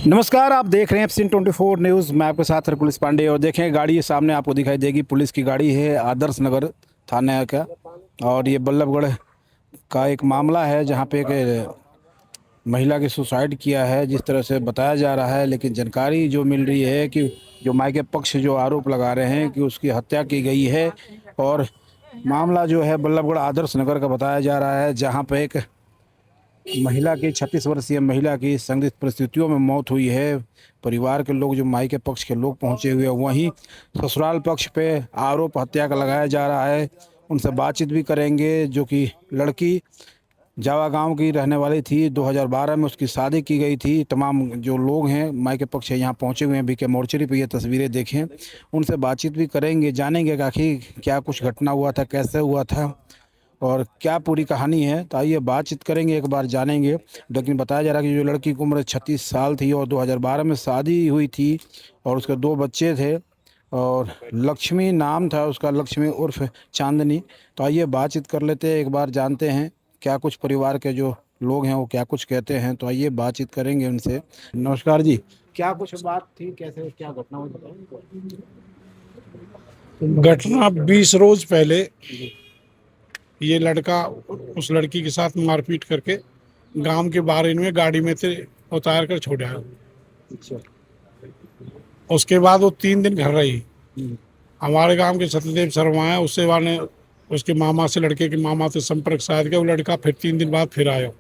नमस्कार, आप देख रहे हैं एफसीन 24 न्यूज़। मैं आपके साथ पुलिस पांडे। और देखें, गाड़ी सामने आपको दिखाई देगी, पुलिस की गाड़ी है, आदर्श नगर थाने का। और ये बल्लभगढ़ का एक मामला है जहां पे एक महिला की सुसाइड किया है, जिस तरह से बताया जा रहा है। लेकिन जानकारी जो मिल रही है कि जो माई के पक्ष जो आरोप लगा रहे हैं कि उसकी हत्या की गई है। और मामला जो है बल्लभगढ़ आदर्श नगर का बताया जा रहा है, जहाँ पे एक महिला की 36 वर्षीय महिला की संदिग्ध परिस्थितियों में मौत हुई है। परिवार के लोग, जो माई के पक्ष के लोग पहुंचे हुए हैं, वहीं ससुराल पक्ष पे आरोप हत्या का लगाया जा रहा है। उनसे बातचीत भी करेंगे। जो कि लड़की जावा गांव की रहने वाली थी, 2012 में उसकी शादी की गई थी। तमाम जो लोग हैं माई के पक्ष यहाँ पहुंचे हुए हैं, बीके मोर्चरी पे ये तस्वीरें देखें। उनसे बातचीत भी करेंगे, जानेंगे कि आखिर क्या कुछ घटना हुआ था, कैसे हुआ था और क्या पूरी कहानी है। तो आइए बातचीत करेंगे, एक बार जानेंगे। लेकिन बताया जा रहा है कि जो लड़की की उम्र 36 साल थी और 2012 में शादी हुई थी और उसके 2 बच्चे थे और लक्ष्मी नाम था उसका, लक्ष्मी उर्फ चांदनी। तो आइए बातचीत कर लेते हैं, एक बार जानते हैं क्या कुछ परिवार के जो लोग हैं वो क्या कुछ कहते हैं। तो आइए बातचीत करेंगे उनसे। नमस्कार जी, क्या कुछ बात थी, कैसे क्या घटना हुई बताओ। घटना 20 रोज पहले ये लड़का उस लड़की के साथ मारपीट करके गांव के बाहर इनमें गाड़ी में से उतार कर छोड़ा है। अच्छा। उसके बाद वो 3 दिन घर रही। हमारे गांव के सत्यदेव शर्मा है, उससे वाले उसके मामा से, लड़के के मामा से संपर्क साध के वो लड़का फिर 3 दिन बाद फिर आया।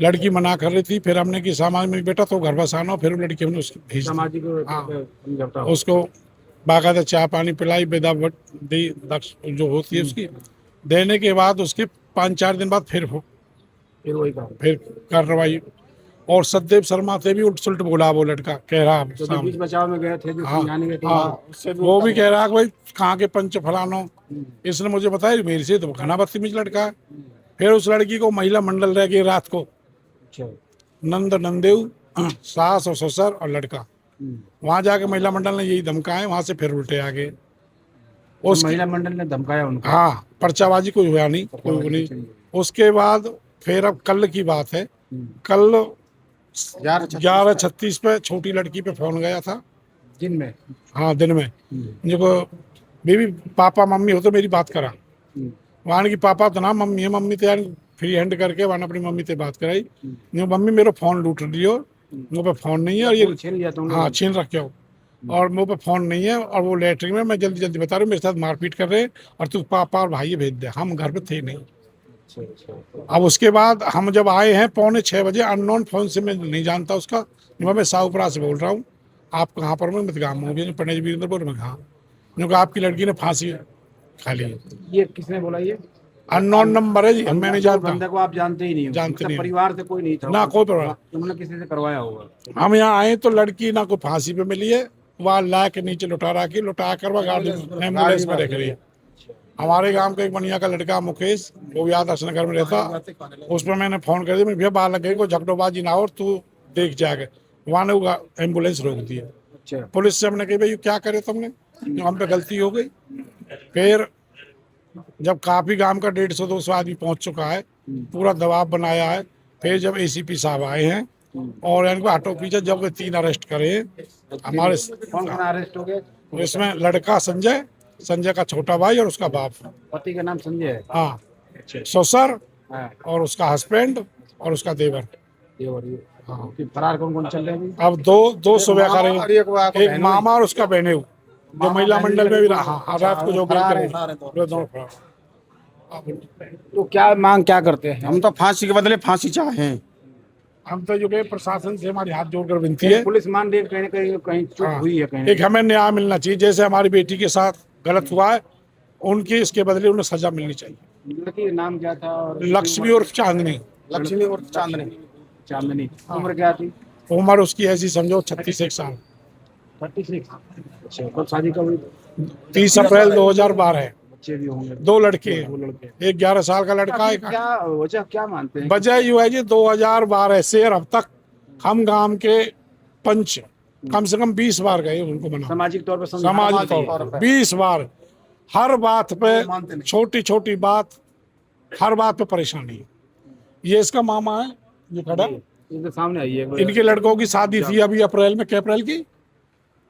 लड़की मना कर रही थी, फिर हमने कि समाज में बेटा तो घर बस आना। फिर वो लड़की हमने उसको भेज दी। उसको बाकायदा चाय पानी पिलाई, बेदा दी जो होती है उसकी देने के बाद उसके 5-4 दिन बाद फिर कार्रवाई। और सतदेव शर्मा से भी उल्ट सुलट बोला वो लड़का, कह रहा तो बीच बचाव में गए थे, जो समझाने गए थे, उससे वो भी कह रहा कि भाई कहाँ के पंच फलानो, इसने मुझे बताया मेरे से तो घना बदतमीज लड़का है। फिर उस लड़की को महिला मंडल रह गई रात को, नंद नंदेव सास और ससुर और लड़का। वहां जाके महिला मंडल ने यही धमकाए, वहां से फिर उल्टे आ गए। उस महिला मंडल ने धमकाया उनको। हाँ, पर्चाबाजी कोई हुआ नहीं, कोई नहीं। उसके बाद फिर अब कल की बात है, कल 11:36 पे छोटी लड़की पे फोन गया था दिन में। हाँ, दिन में। देखो बेबी, पापा मम्मी हो तो मेरी बात करा। वहां की पापा तो ना मम्मी है, मम्मी तो यार फ्री हैंड करके वहां अपनी मम्मी से बात कराई। मम्मी मेरा फोन लूट लियो, मुँह पे फोन नहीं है और ये छीन लिया तुमने। हाँ, छीन रखे हो और मुँह पे फोन नहीं है और वो लेटरिन में, मैं जल्दी जल्दी बता रहा हूँ, मेरे साथ मारपीट कर रहे हैं और तू पापा और भाई भेज दे। हम घर पे थे नहीं। अब उसके बाद हम जब आए हैं 5:45 अननोन फोन से, मैं नहीं जानता उसका, मैं साहूपुरा से बोल रहा हूँ, आप कहाँ पर? मैं गाँव में पंडित वीरेंद्र बोल, मैं कहाँ? क्योंकि आपकी लड़की ने फांसी खा ली। ये किसने बोला? ये अननोन नंबर है जी, मैं नहीं जानता। बंदे को आप जानते ही नहीं हो? जानते नहीं। परिवार से कोई नहीं था ना कोई परिवार। तुमने किसी से करवाया होगा? हम यहाँ आए तो लड़की ना कोई फांसी पे मिली है, वह ला के नीचे लुटा कर वह गाड़ी एम्बुलेंस में रख रही है। हमारे गांव का एक बनिया का लड़का मुकेश, वो भी आदर्श नगर में रहता, उस पर मैंने फोन कर दिया, मैं भैया बाहर लगे को झगड़ोबाजी ना हो, तू देख जाके। वहां ने एम्बुलेंस रोक दी है। पुलिस से हमने कही भाई क्या करे तुमने, हम पे गलती हो गई। फिर जब काफी गांव का 150-200 आदमी पहुंच चुका है, पूरा दबाव बनाया है, फिर जब एसीपी साहब आए हैं और इनको ऑटो पीछे, जब 3 अरेस्ट करे हमारे। कौन अरेस्ट हो गए? इसमें लड़का संजय, संजय का छोटा भाई और उसका बाप। पति का नाम संजय है? हाँ, ससुर और उसका हस्बैंड और उसका देवर। हाँ। फरार कौन कौन चल रहे हैं? अब दो सुबह का रहे, एक मामा और उसका बहने, जो महिला मंडल में भी रहा रात को जो तो क्या मांग क्या करते हैं? हम तो फांसी के बदले फांसी चाहे। हम तो जो कि प्रशासन से हमारी हाथ जोड़कर विनती है, पुलिस मान रही है कहीं कहीं कहीं चूक हुई है कहीं। एक हमें न्याय मिलना चाहिए। जैसे हमारी बेटी के साथ गलत हुआ है, उनकी इसके बदले उन्हें सजा मिलनी चाहिए। लड़की नाम क्या था? और लक्ष्मी उर्फ चांदनी। लक्ष्मी उर्फ चांदनी। चांदनी। उम्र क्या थी? उम्र उसकी ऐसी समझो 36 साल। 36। अच्छा, कब शादी कब हुई? 30 अप्रैल 2012। बच्चे भी होंगे? 2 लड़के हैं, एक 11 साल का लड़का है। क्या वजह क्या मानते हैं? वजह यू है जी, 2012 से अब तक हम गांव के पंच कम से कम 20 बार गए उनको मना, सामाजिक तौर पर सामाजिक तौर पर 20 बार, हर बात पे, छोटी छोटी बात, हर बात पे परेशानी है। ये इसका मामा है, ये खड़ा, इनके सामने आई है इनके लड़कों की शादी थी अभी अप्रैल में, क्या अप्रैल की,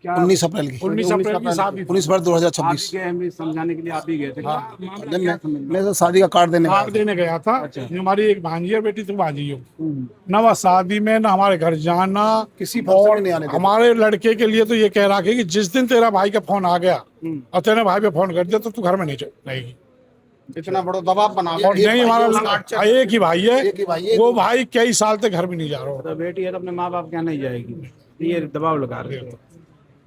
19 अप्रैल की, 19 अप्रैल की शादी थी। 19 मार्च 2026। हमें समझाने के लिए आप ही गए थे। मैं तो शादी का कार्ड देने कार्ड देने गया था। हमारी एक भांजी बेटी थी, भांजी हो ना, वह शादी में ना हमारे घर जाना किसी फंक्शन में नहीं आने और देते। हमारे लड़के के लिए तो ये कह रहा है कि जिस दिन तेरा भाई का फोन आ गया और तेरे भाई पे फोन कर दिया तो तू घर में नहीं रहेगी। इतना बड़ा दबाव बना और नहीं, हमारा एक ही भाई एक ही भाई है, है। वो भाई कई साल तक घर में नहीं जा रहा हो। तो बेटी है तो अपने माँ बाप क्या नहीं जाएगी, ये दबाव लगा रहे हो।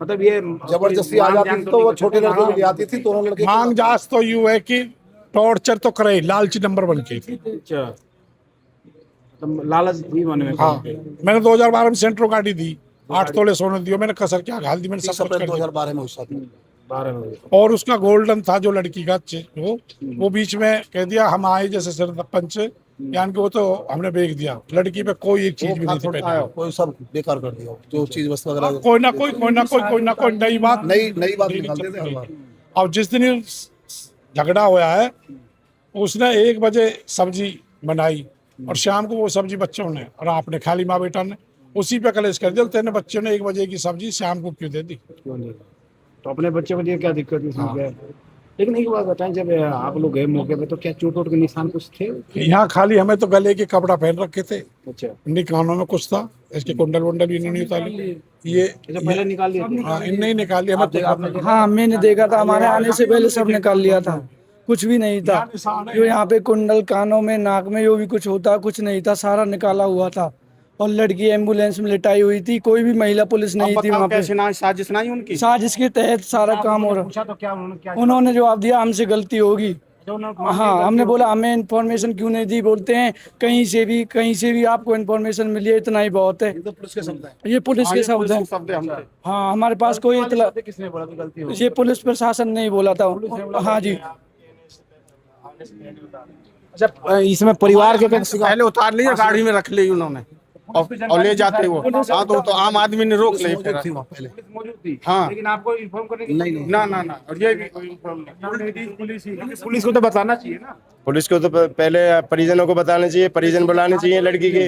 मतलब ये जबरदस्ती आ जाती थी तो वो छोटे लड़के को ले आती थी, दोनों लड़के मांग जांच तो यूं है कि टॉर्चर तो करे, लालची नंबर बन के थी। अच्छा, तो लालच थी मन में। हाँ, मैंने 2012 में सेंट्रो गाड़ी दी, 8 तोले सोने दियो, मैंने कसर क्या घाल दी, मैंने 30 सब कुछ अप्रैल कर दिया। 2012 में हुई शादी। 12 बजे और उसका गोल्डन था जो लड़की का वो बीच में कह दिया हम आए जैसे सरपंच, यानी कि वो तो हमने बेच दिया, लड़की पे कोई एक चीज भी नहीं थी पहले। कोई सब बेकार कर दिया, जो चीज वस्तु वगैरह कोई ना कोई नई बात नई बात निकालते थे हर बार। और जिस दिन ये झगड़ा हुआ है, उसने 1 बजे सब्जी बनाई और शाम को वो सब्जी बच्चों ने और आपने खा ली, माँ बेटा ने, उसी पे कलेश कर दिया। तेरे बच्चों ने 1 बजे की सब्जी शाम को क्यों दे दी? क्यों नहीं? तो अपने बच्चे को लिए क्या दिक्कत है इसमें क्या है? लेकिन एक बात बताएं, जब आप लोग गए मौके पे तो क्या चोट वोट के निशान कुछ थे? यहाँ खाली हमें तो गले के कपड़ा पहन रखे थे, अच्छा, इनके कानों में कुछ था, इसके कुंडल वुंडल भी इन्होंने उतारी, ये तो पहले निकाल लिए थे? हाँ, इनने ही निकाली, हमें तो हाँ मैंने देखा था, हमारे आने से पहले सब निकाल लिया था, कुछ भी नहीं था। जो यहाँ पे कुंडल, कानों में, नाक में जो भी कुछ होता कुछ नहीं था, सारा निकाला हुआ था। और लड़की एम्बुलेंस में लिटाई हुई थी, कोई भी महिला पुलिस नहीं थी वहाँ पे। कैसे ना साजिश नहीं उनकी? साजिश के तहत सारा काम हो रहा। पूछा तो क्या उन्होंने क्या उन्होंने जवाब दिया हमसे गलती होगी। जो उन्होंने हाँ, हमने बोला हमें इन्फॉर्मेशन क्यों नहीं दी, बोलते हैं कहीं से भी आपको इन्फॉर्मेशन मिली है, इतना ही बहुत है। तो पुलिस के शब्द है। ये पुलिस के शब्द हैं। शब्द हमसे हाँ, हमारे पास कोई इतला, किसने बोला कि गलती हो? ये पुलिस प्रशासन ने ही बोला था। हाँ जी, अच्छा, इसमें परिवार के पहले उतार लिए, गाड़ी में रख ली उन्होंने और ले जाते वो। हाँ, तो आम आदमी ने रोक ली फिर। थी वहाँ पहले। मौजूद थी, हाँ। लेकिन आपको इन्फॉर्म करने की नहीं ना ना ना, और ये भी पुलिस को तो बताना चाहिए ना। पुलिस को तो पहले परिजनों को बताना चाहिए, परिजन बुलाने चाहिए लड़की के,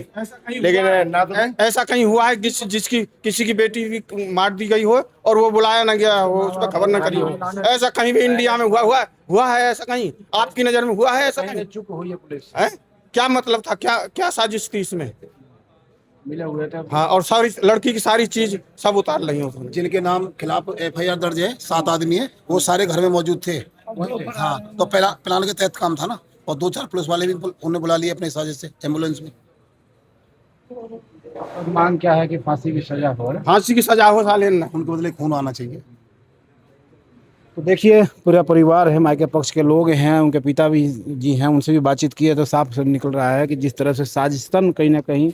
लेकिन ना तो ऐसा कहीं हुआ है जिसकी किसी की बेटी भी मार दी गई हो और वो बुलाया ना गया हो, उस पर खबर न करी हो? ऐसा कहीं भी इंडिया में हुआ है ऐसा कहीं? आपकी नजर में हुआ है ऐसा कहीं? चुप हुई है पुलिस, है? क्या मतलब था, क्या साजिश थी इसमें? मिले हुए थे। हाँ, और सारी लड़की की सारी चीज सब उतार ली उसने। जिनके नाम खिलाफ FIR दर्ज है, 7 आदमी है, वो सारे घर में मौजूद थे। हाँ, तो प्लान के तहत काम था ना। और 2-4 पुलिस वाले भी उन्हें बुला लिए अपने साजिश से एम्बुलेंस में। मांग क्या है कि फांसी की सजा हो? फांसी की सजा हो साले ना। उनके बदले खून आना चाहिए। तो देखिए, पूरा परिवार है, मायके पक्ष के लोग हैं, उनके पिता भी जी हैं, उनसे भी बातचीत की है तो साफ सब निकल रहा है कि जिस तरह से साजिशतन कहीं ना कहीं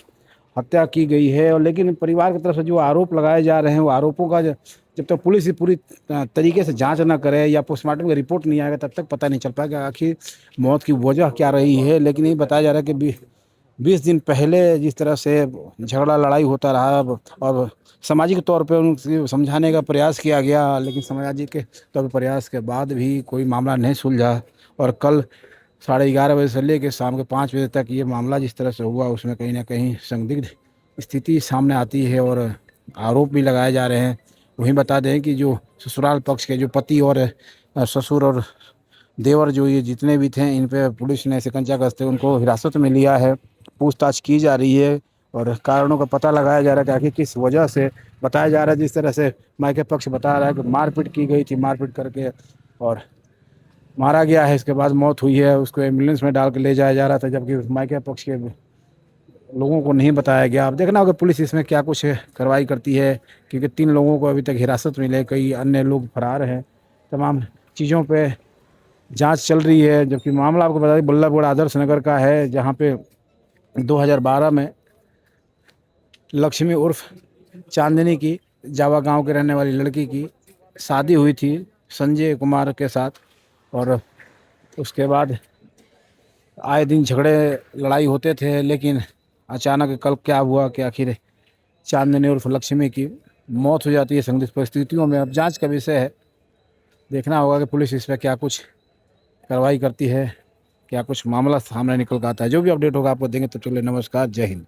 हत्या की गई है। और लेकिन परिवार की तरफ से जो आरोप लगाए जा रहे हैं, वो आरोपों का जब तक पुलिस ही पूरी तरीके से जांच ना करे या पोस्टमार्टम की रिपोर्ट नहीं आएगा, तब तक पता नहीं चल पाएगा आखिर मौत की वजह क्या रही है। लेकिन ये बताया जा रहा है कि 20 दिन पहले जिस तरह से झगड़ा लड़ाई होता रहा और सामाजिक तौर पे उनको समझाने का प्रयास किया गया, लेकिन सामाजिक के तौर पर प्रयास के बाद भी कोई मामला नहीं सुलझा। और कल 11:30 बजे से लेकर शाम के 5 बजे तक ये मामला जिस तरह से हुआ, उसमें कहीं ना कहीं संदिग्ध स्थिति सामने आती है और आरोप भी लगाए जा रहे हैं। वहीं बता दें कि जो ससुराल पक्ष के जो पति और ससुर और देवर जो ये जितने भी थे, इन पे पुलिस ने शिकंजा कसते उनको हिरासत में लिया है, पूछताछ की जा रही है और कारणों का पता लगाया जा रहा है कि आखिर किस वजह से। बताया जा रहा है जिस तरह से मायके पक्ष बता रहा है कि मारपीट की गई थी, मारपीट करके और मारा गया है, इसके बाद मौत हुई है, उसको एम्बुलेंस में डाल के ले जाया जा रहा था, जबकि मायके पक्ष के लोगों को नहीं बताया गया। अब देखना होगा पुलिस इसमें क्या कुछ कार्रवाई करती है, क्योंकि 3 लोगों को अभी तक हिरासत में ले, कई अन्य लोग फरार हैं। तमाम चीज़ों पे जांच चल रही है। जबकि मामला आपको बता दें बल्लभगढ़ आदर्श नगर का है, जहां पे 2012 में लक्ष्मी उर्फ चांदनी की जावा गांव के रहने वाली लड़की की शादी हुई थी संजय कुमार के साथ। और उसके बाद आए दिन झगड़े लड़ाई होते थे, लेकिन अचानक कल क्या हुआ कि आखिर चांदनी उर्फ लक्ष्मी की मौत हो जाती है संदिग्ध परिस्थितियों में। अब जांच का विषय है, देखना होगा कि पुलिस इस पर क्या कुछ कार्रवाई करती है, क्या कुछ मामला सामने निकल कर आता है। जो भी अपडेट होगा आपको देंगे। तो चलिए, नमस्कार, जय हिंद।